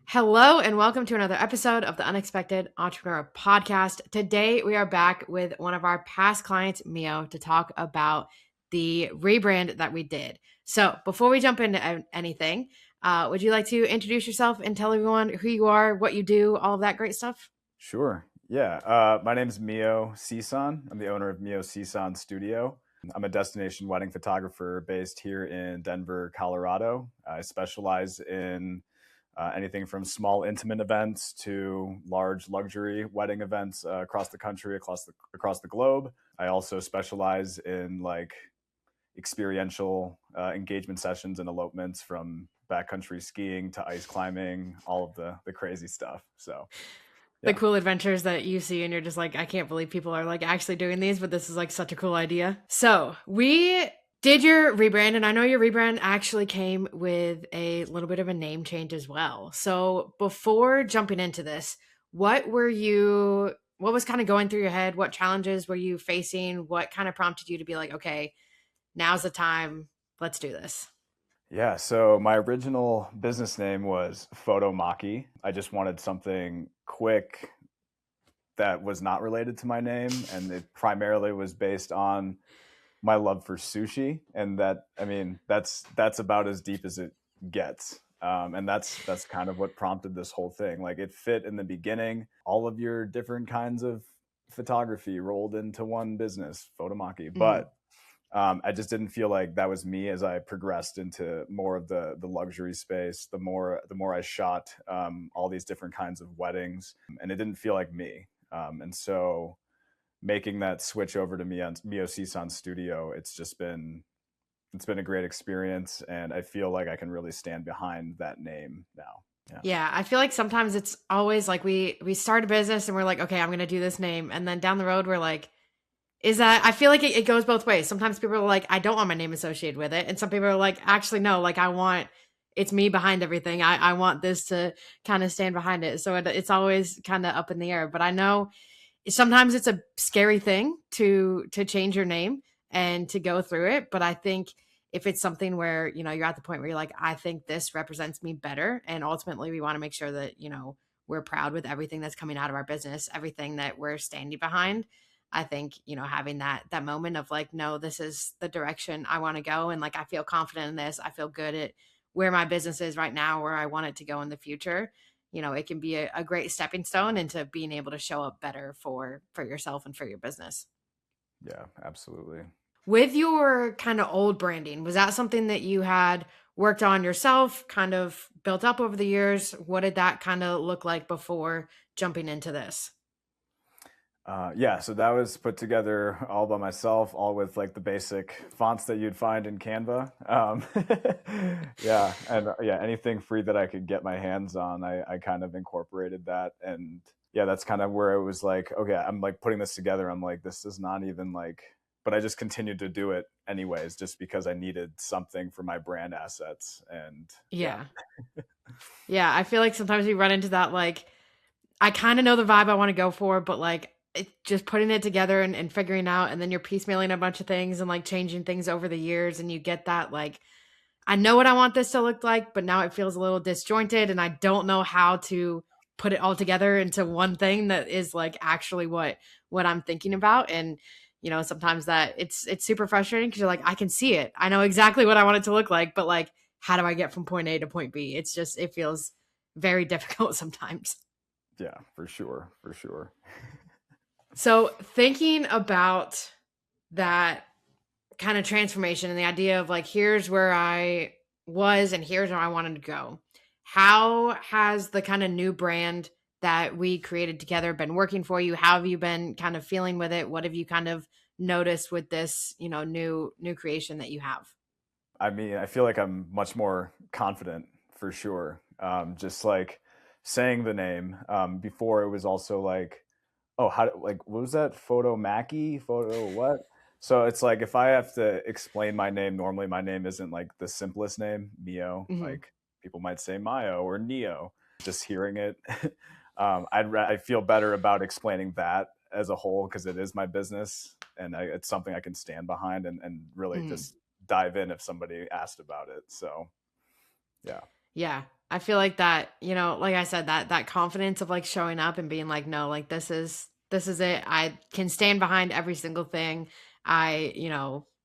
Hello and welcome to another episode of the Unexpected Entrepreneur Podcast. Today we are back with one of our past clients, Mio, to talk about the rebrand that we did. So before we jump into anything, would you like to introduce yourself and tell everyone who you are, what you do, all of that great stuff? Sure. Yeah. My name is Mio Sison. I'm the owner of Mio Sison Studio. I'm a destination wedding photographer based here in Denver, Colorado. I specialize in anything from small intimate events to large luxury wedding events across the country, across the globe. I also specialize in like experiential engagement sessions and elopements, from backcountry skiing to ice climbing, all of the crazy stuff. So The yeah. cool adventures that you see and you're just like, I can't believe people are like actually doing these, but this is like such a cool idea. So we did your rebrand, and I know your rebrand actually came with a little bit of a name change as well. So before jumping into this, what was kind of going through your head? What challenges were you facing? What kind of prompted you to be like, okay, now's the time, let's do this? Yeah, so my original business name was Photomaki. I just wanted something quick that was not related to my name, and it primarily was based on my love for sushi, and that's about as deep as it gets. And that's kind of what prompted this whole thing. Like, it fit in the beginning, all of your different kinds of photography rolled into one business, Photomaki. Mhm. But I just didn't feel like that was me as I progressed into more of the luxury space. The more I shot all these different kinds of weddings, and it didn't feel like me. And so making that switch over to Mio Sison Studio, it's been a great experience, and I feel like I can really stand behind that name now. Yeah. Yeah, I feel like sometimes it's always like we start a business and we're like, okay, I'm gonna do this name, and then down the road we're like, is that I feel like it goes both ways. Sometimes people are like, I don't want my name associated with it, and some people are like, actually no, like I want it's me behind everything. I want this to kind of stand behind it. So it's always kind of up in the air. But I know sometimes it's a scary thing to change your name and to go through it, but I think if it's something where you're at the point where you're like, I think this represents me better, and ultimately we want to make sure that we're proud with everything that's coming out of our business, everything that we're standing behind. I think having that moment of like, no, this is the direction I want to go, and like I feel confident in this, I feel good at where my business is right now, where I want it to go in the future. It can be a great stepping stone into being able to show up better for yourself and for your business. Yeah, absolutely. With your kind of old branding, was that something that you had worked on yourself, kind of built up over the years? What did that kind of look like before jumping into this? Yeah, so that was put together all by myself, all with like the basic fonts that you'd find in Canva. Yeah, and yeah, anything free that I could get my hands on, I kind of incorporated that. And yeah, that's kind of where it was like, okay, I'm like putting this together. I'm like, this is not even like, but I just continued to do it anyways, just because I needed something for my brand assets. And yeah. Yeah. Yeah. I feel like sometimes we run into that, like, I kind of know the vibe I want to go for, but like just putting it together and figuring out, and then you're piecemealing a bunch of things and like changing things over the years. And you get that, like, I know what I want this to look like, but now it feels a little disjointed and I don't know how to put it all together into one thing that is like actually what I'm thinking about. And sometimes that it's super frustrating because you're like, I can see it. I know exactly what I want it to look like, but like how do I get from point A to point B? It feels very difficult sometimes. Yeah, for sure, for sure. So thinking about that kind of transformation and the idea of like, here's where I was and here's where I wanted to go. How has the kind of new brand that we created together been working for you? How have you been kind of feeling with it? What have you kind of noticed with this, new creation that you have? I mean, I feel like I'm much more confident for sure. Just like saying the name. Before it was also like, oh, like, what was that? Photo Mackie? Photo what? So it's like, if I have to explain my name, normally my name isn't like the simplest name, Mio. Hmm. Like, people might say Mio or Neo. Just hearing it, I feel better about explaining that as a whole, because it is my business, and it's something I can stand behind, and really Hmm. just dive in if somebody asked about it. So yeah. Yeah. I feel like that, like I said, that confidence of like showing up and being like, no, like this is it. I can stand behind every single thing. I,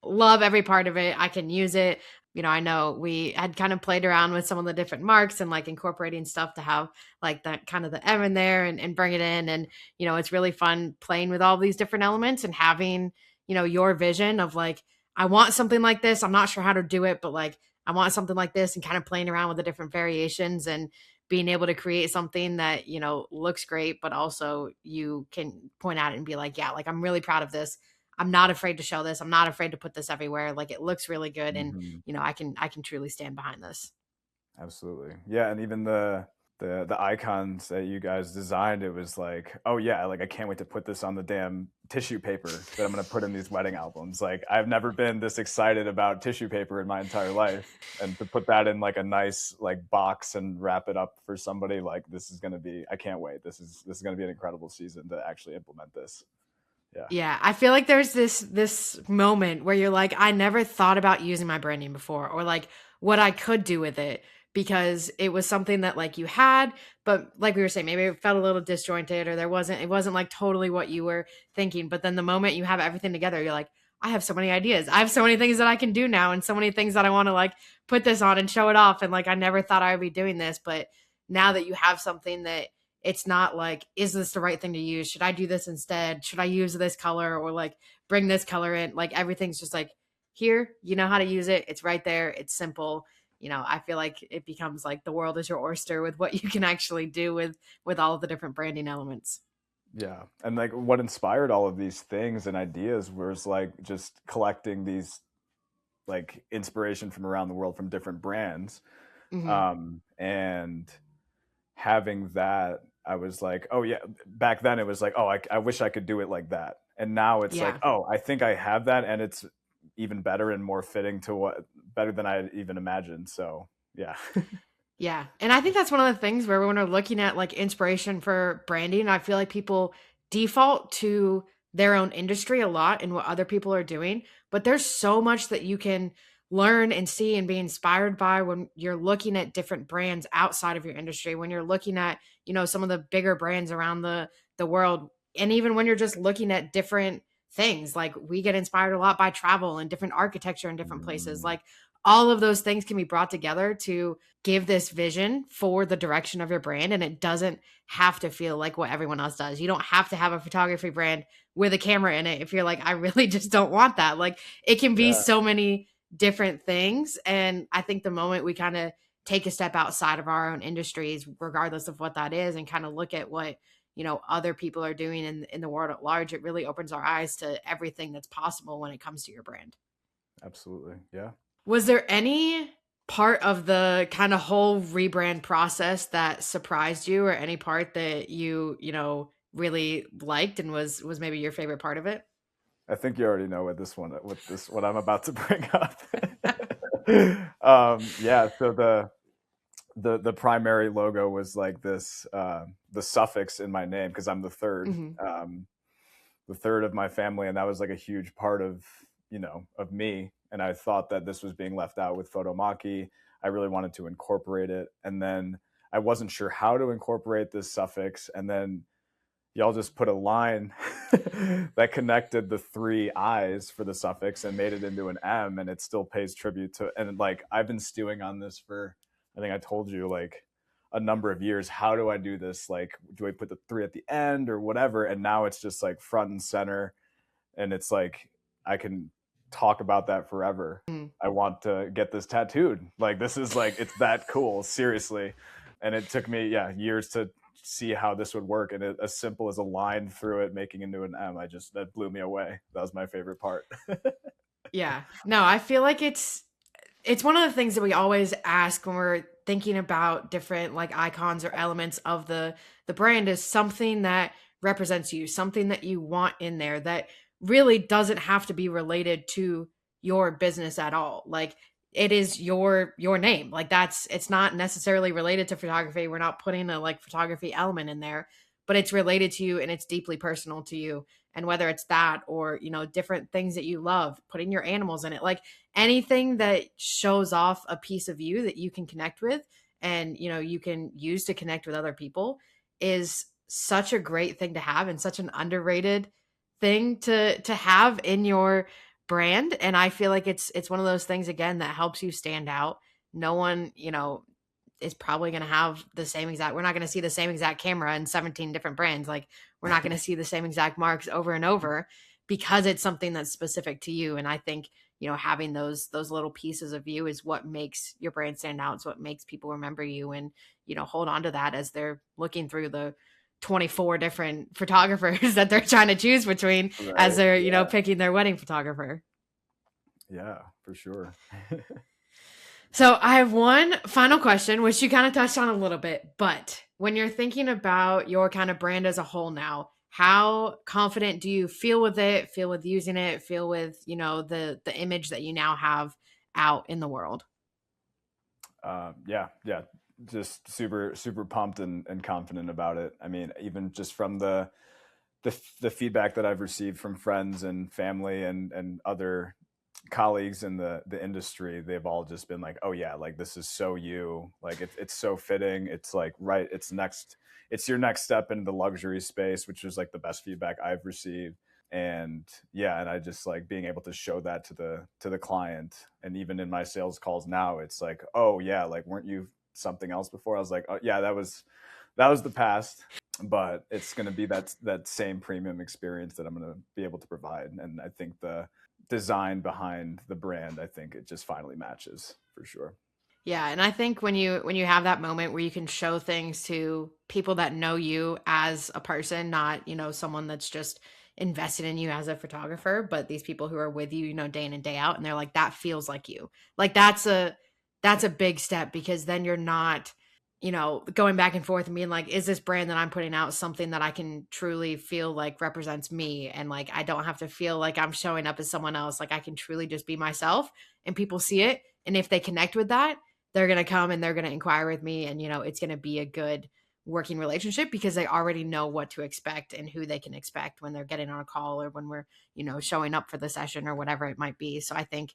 love every part of it. I can use it. I know we had kind of played around with some of the different marks and like incorporating stuff to have like that kind of the M in there and bring it in. And, it's really fun playing with all these different elements and having, your vision of like, I want something like this. I'm not sure how to do it, but like I want something like this, and kind of playing around with the different variations and being able to create something that, looks great, but also you can point at it and be like, yeah, like I'm really proud of this. I'm not afraid to show this. I'm not afraid to put this everywhere. Like it looks really good. And, Hmm. I can truly stand behind this. Absolutely. Yeah, and even the icons that you guys designed, it was like, oh yeah, like I can't wait to put this on the damn tissue paper that I'm gonna put in these wedding albums. Like I've never been this excited about tissue paper in my entire life. And to put that in like a nice like box and wrap it up for somebody, like this is gonna be, I can't wait. This is gonna be an incredible season to actually implement this. Yeah. Yeah, I feel like there's this moment where you're like, I never thought about using my branding before, or like what I could do with it, because it was something that like you had, but like we were saying, maybe it felt a little disjointed, or it wasn't like totally what you were thinking. But then the moment you have everything together, you're like, I have so many ideas. I have so many things that I can do now, and so many things that I want to like put this on and show it off. And like I never thought I would be doing this, but now that you have something that it's not like, is this the right thing to use? Should I do this instead? Should I use this color, or like bring this color in? Like everything's just like, here, you know how to use it. It's right there. It's simple. I feel like it becomes like the world is your oyster with what you can actually do with all of the different branding elements. Yeah. And like what inspired all of these things and ideas was like just collecting these like inspiration from around the world from different brands. Hmm. And having that, I was like, oh yeah, back then it was like, oh, I wish I could do it like that. And now it's like, Yeah. oh, I think I have that, and it's even better and more fitting to what better than I even imagined. So yeah. Yeah. And I think that's one of the things where when we're looking at like inspiration for branding, I feel like people default to their own industry a lot and what other people are doing. But there's so much that you can learn and see and be inspired by when you're looking at different brands outside of your industry, when you're looking at, some of the bigger brands around the world. And even when you're just looking at different things, like we get inspired a lot by travel and different architecture in different places. Mm, Like all of those things can be brought together to give this vision for the direction of your brand, and it doesn't have to feel like what everyone else does. You don't have to have a photography brand with a camera in it if you're like, I really just don't want that. Like it can be yeah, so many different things, and I think the moment we kind of take a step outside of our own industries, regardless of what that is, and kind of look at what other people are doing in the world at large, it really opens our eyes to everything that's possible when it comes to your brand. absolutely. Yeah. Was there any part of the kind of whole rebrand process that surprised you, or any part that really liked and was maybe your favorite part of it? I think you already know what I'm about to bring up. Yeah, so the primary logo was like this the suffix in my name because I'm Mhm. the third of my family, and that was like a huge part of of me. And I thought that this was being left out with Photomaki. I really wanted to incorporate it, and then I wasn't sure how to incorporate this suffix, and then y'all just put a line that connected the three I's for the suffix and made it into an M, and it still pays tribute to. And like I've been stewing on this for, I think I told you, like a number of years. How do I do this? Like, do I put the three at the end or whatever? And now it's just like front and center, and it's like I can talk about that forever. Mm. I want to get this tattooed. Like this is like it's that cool, seriously. And it took me years to see how this would work, and as simple as a line through it making into an M, that blew me away. That was my favorite part. Yeah. No, I feel like it's one of the things that we always ask when we're thinking about different like icons or elements of the brand, is something that represents you, something that you want in there that really doesn't have to be related to your business at all. Like it is your name. Like it's not necessarily related to photography. We're not putting a like photography element in there, but it's related to you and it's deeply personal to you. And whether it's that or, different things that you love, putting your animals in it, like anything that shows off a piece of you that you can connect with and, you can use to connect with other people is such a great thing to have and such an underrated thing to have in your brand. And I feel like it's one of those things again that helps you stand out. No one, is probably going to have the same exact, we're not going to see the same exact camera in 17 different brands. Like we're not going to see the same exact marks over and over because it's something that's specific to you. And I think, having those little pieces of you is what makes your brand stand out. It's what makes people remember you and, hold on to that as they're looking through the 24 different photographers that they're trying to choose between as Right. they're, Yeah. picking their wedding photographer. Yeah, for sure. So I have one final question, which you kind of touched on a little bit, but when you're thinking about your kind of brand as a whole now, how confident do you feel with it, feel with using it, feel with, the image that you now have out in the world? Yeah, yeah, just super pumped and confident about it. I mean, even just from the feedback that I've received from friends and family and other colleagues in the industry, they've all just been like, oh yeah, like this is so you, like it's so fitting. It's like, right, it's your next step into the luxury space, which is like the best feedback I've received. And yeah, and I just like being able to show that to the client. And even in my sales calls now, it's like, oh yeah, like weren't you something else before? I was like, oh yeah, that was the past, but it's going to be that same premium experience that I'm going to be able to provide. And I think the design behind the brand, I think it just finally matches for sure. Yeah, and I think when you have that moment where you can show things to people that know you as a person, not, someone that's just invested in you as a photographer, but these people who are with you, day in and day out, and they're like, that feels like you. Like that's a big step because then you're not, going back and forth and being like, is this brand that I'm putting out something that I can truly feel like represents me? And like I don't have to feel like I'm showing up as someone else. Like I can truly just be myself and people see it. And if they connect with that, they're going to come and they're going to inquire with me and it's going to be a good working relationship because they already know what to expect and who they can expect when they're getting on a call or when we're showing up for the session or whatever it might be. So I think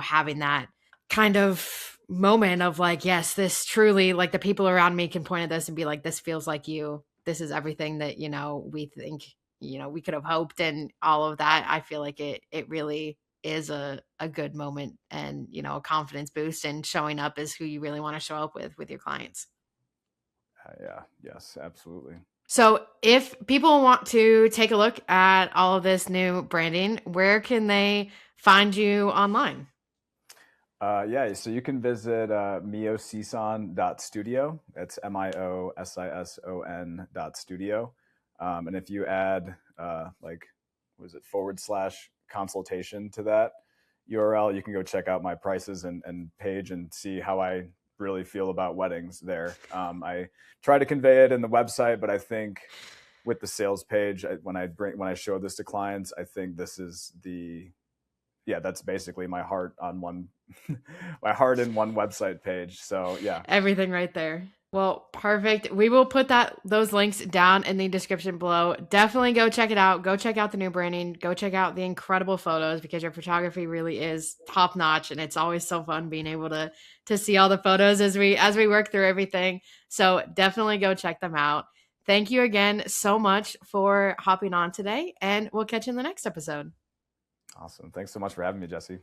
having that kind of moment of like, yes, this truly, like the people around me can point at this and be like, this feels like you, this is everything that we think we could have hoped and all of that. I feel like it really is a good moment and a confidence boost and showing up as who you really want to show up with your clients. Yeah, yes, absolutely. So if people want to take a look at all of this new branding, where can they find you online? Yeah, so you can visit miosison.studio. That's miosison.studio. And if you add like, was it / consultation to that URL, you can go check out my prices and page and see how I really feel about weddings there. I try to convey it in the website, but I think with the sales page, when I show this to clients, I think this is that's basically my heart on one my heart in one website page. So yeah. Everything right there. Well, perfect. We will put those links down in the description below. Definitely go check it out. Go check out the new branding. Go check out the incredible photos because your photography really is top notch, and it's always so fun being able to see all the photos as we work through everything. So definitely go check them out. Thank you again so much for hopping on today, and we'll catch you in the next episode. Awesome. Thanks so much for having me, Jesse.